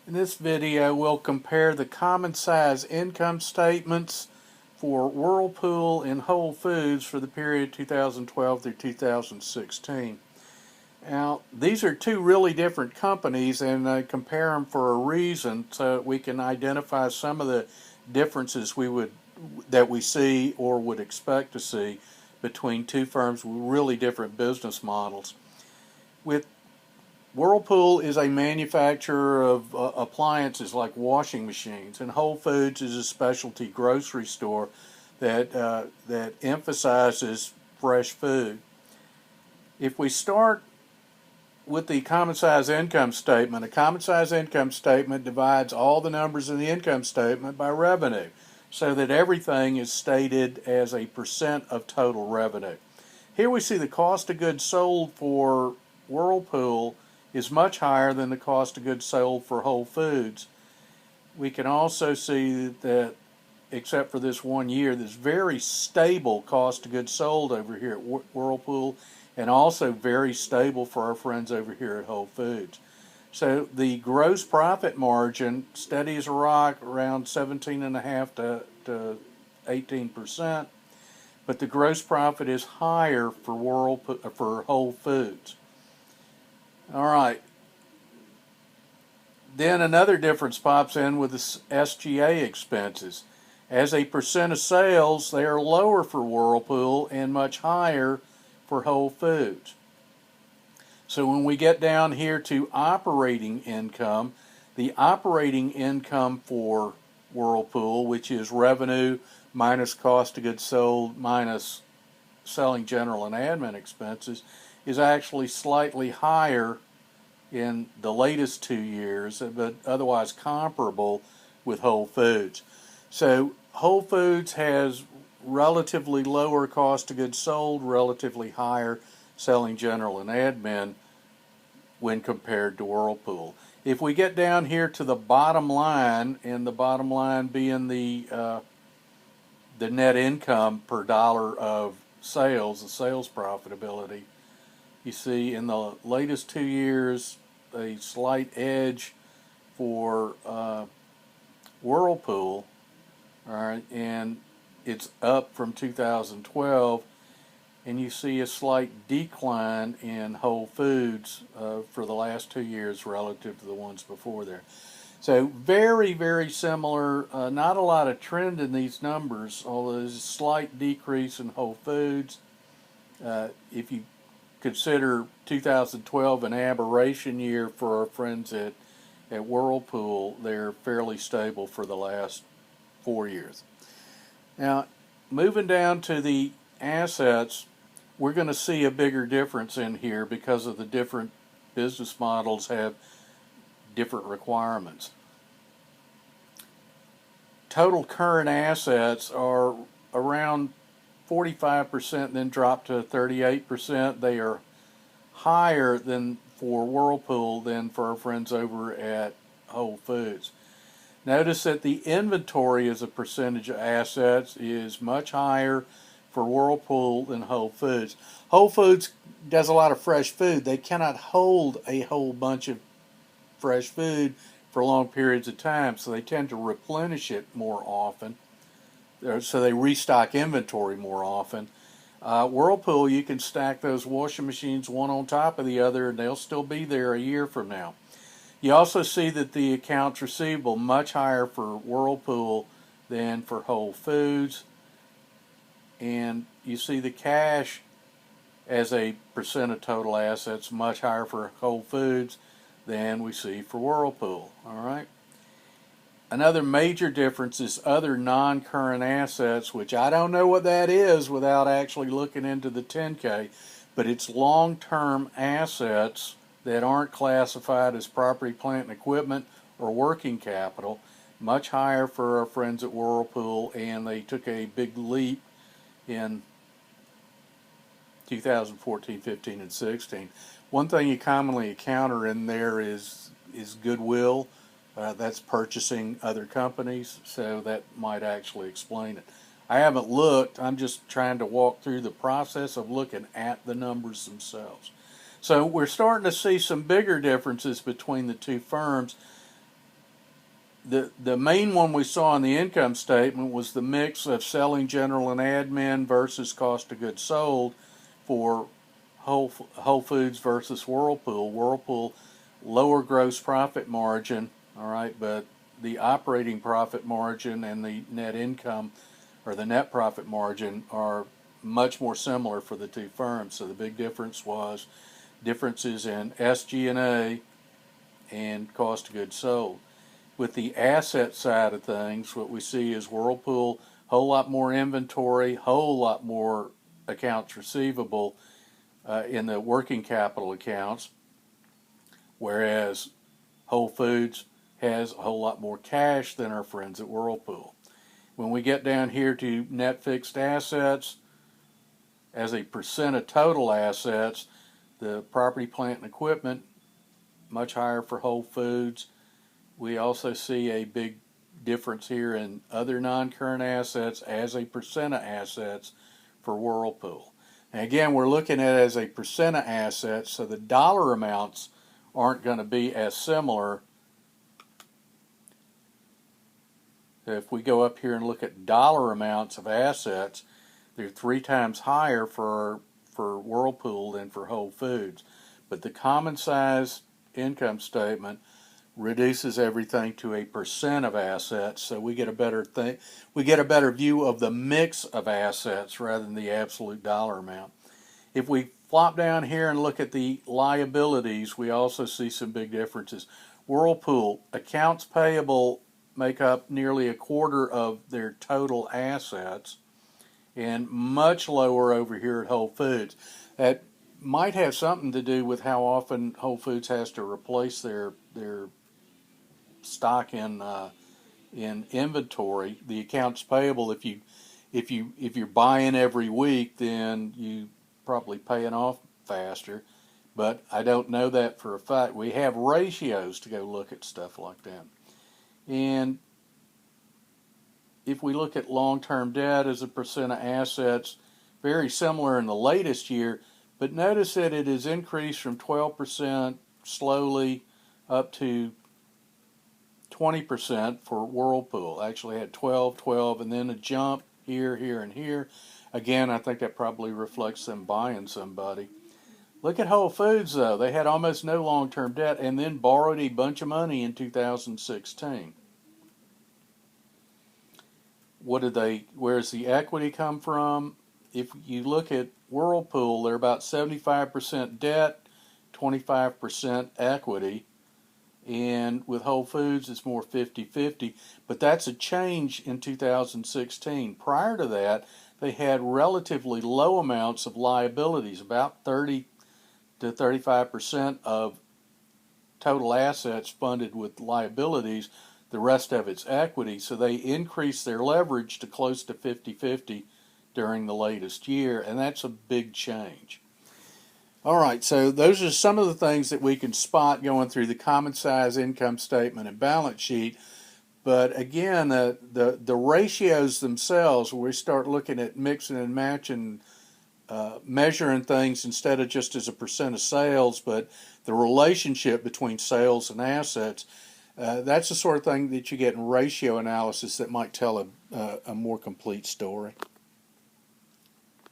In this video, we'll compare the common size income statements for Whirlpool and Whole Foods for the period 2012 through 2016. Now, these are two really different companies, and I compare them for a reason so we can identify some of the differences that we see or would expect to see between two firms with really different business models. With Whirlpool is a manufacturer of appliances like washing machines, and Whole Foods is a specialty grocery store that emphasizes fresh food. If we start with the common size income statement, a common size income statement divides all the numbers in the income statement by revenue, so that everything is stated as a percent of total revenue. Here we see the cost of goods sold for Whirlpool is much higher than the cost of goods sold for Whole Foods. We can also see that, except for this 1 year, there's very stable cost of goods sold over here at Whirlpool, and also very stable for our friends over here at Whole Foods. So the gross profit margin, steady as a rock, around 17.5% to 18%, but the gross profit is higher for Whole Foods. All right. Then another difference pops in with the SG&A expenses. As a percent of sales, they are lower for Whirlpool and much higher for Whole Foods. So when we get down here to operating income, the operating income for Whirlpool, which is revenue minus cost of goods sold minus selling, general, and admin expenses, is actually slightly higher in the latest 2 years, but otherwise comparable with Whole Foods. So Whole Foods has relatively lower cost of goods sold, relatively higher selling, general, and admin when compared to Whirlpool. If we get down here to the bottom line, and the bottom line being the net income per dollar of sales, the sales profitability, you see in the latest 2 years a slight edge for Whirlpool, all right, and it's up from 2012, and you see a slight decline in Whole Foods for the last 2 years relative to the ones before there. So very, very similar, not a lot of trend in these numbers, although there's a slight decrease in Whole Foods. If you consider 2012 an aberration year for our friends at Whirlpool, they're fairly stable for the last 4 years. Now, moving down to the assets, we're going to see a bigger difference in here because of the different business models have different requirements. Total current assets are around 45%, then drop to 38%. They are higher than for Whirlpool than for our friends over at Whole Foods. Notice that the inventory as a percentage of assets is much higher for Whirlpool than Whole Foods. Whole Foods does a lot of fresh food. They cannot hold a whole bunch of fresh food for long periods of time, so they tend to replenish it more often. So they restock inventory more often. Whirlpool, you can stack those washing machines one on top of the other, and they'll still be there a year from now. You also see that the accounts receivable much higher for Whirlpool than for Whole Foods, and you see the cash as a percent of total assets much higher for Whole Foods than we see for Whirlpool. All right. Another major difference is other non-current assets, which I don't know what that is without actually looking into the 10K, but it's long-term assets that aren't classified as property, plant, and equipment or working capital, much higher for our friends at Whirlpool, and they took a big leap in 2014, 15, and 16. One thing you commonly encounter in there is goodwill. That's purchasing other companies, so that might actually explain it. I haven't looked. I'm just trying to walk through the process of looking at the numbers themselves. So we're starting to see some bigger differences between the two firms. the main one we saw in the income statement was the mix of selling, general, and admin versus cost of goods sold for Whole Foods versus Whirlpool. Whirlpool, lower gross profit margin, all right, but the operating profit margin and the net income or the net profit margin are much more similar for the two firms. So the big difference was differences in SG&A and cost of goods sold. With the asset side of things, what we see is Whirlpool, whole lot more inventory, whole lot more accounts receivable in the working capital accounts, whereas Whole Foods has a whole lot more cash than our friends at Whirlpool. When we get down here to net fixed assets, as a percent of total assets, the property, plant, and equipment, much higher for Whole Foods. We also see a big difference here in other non-current assets as a percent of assets for Whirlpool. And again, we're looking at it as a percent of assets, so the dollar amounts aren't going to be as similar. If we go up here and look at dollar amounts of assets, they're 3 times higher for Whirlpool than for Whole Foods. But the common size income statement reduces everything to a percent of assets, so we get a better view of the mix of assets rather than the absolute dollar amount. If we flop down here and look at the liabilities, we also see some big differences. Whirlpool, accounts payable make up nearly a quarter of their total assets, and much lower over here at Whole Foods. That might have something to do with how often Whole Foods has to replace their stock in inventory. The accounts payable, if you're buying every week, then you probably paying off faster. But I don't know that for a fact. We have ratios to go look at stuff like that. And if we look at long-term debt as a percent of assets, very similar in the latest year, but notice that it has increased from 12% slowly up to 20% for Whirlpool. Actually had 12, and then a jump here, and here. Again, I think that probably reflects them buying somebody. Look at Whole Foods, though. They had almost no long-term debt and then borrowed a bunch of money in 2016. Where's the equity come from? If you look at Whirlpool, they're about 75% debt, 25% equity. And with Whole Foods, it's more 50-50. But that's a change in 2016. Prior to that, they had relatively low amounts of liabilities, about 30 to 35% of total assets funded with liabilities, the rest of it's equity. So they increased their leverage to close to 50-50 during the latest year, and that's a big change. All right, so those are some of the things that we can spot going through the common size income statement and balance sheet. But again, the ratios themselves, where we start looking at mixing and matching, measuring things instead of just as a percent of sales, but the relationship between sales and assets, that's the sort of thing that you get in ratio analysis that might tell a more complete story.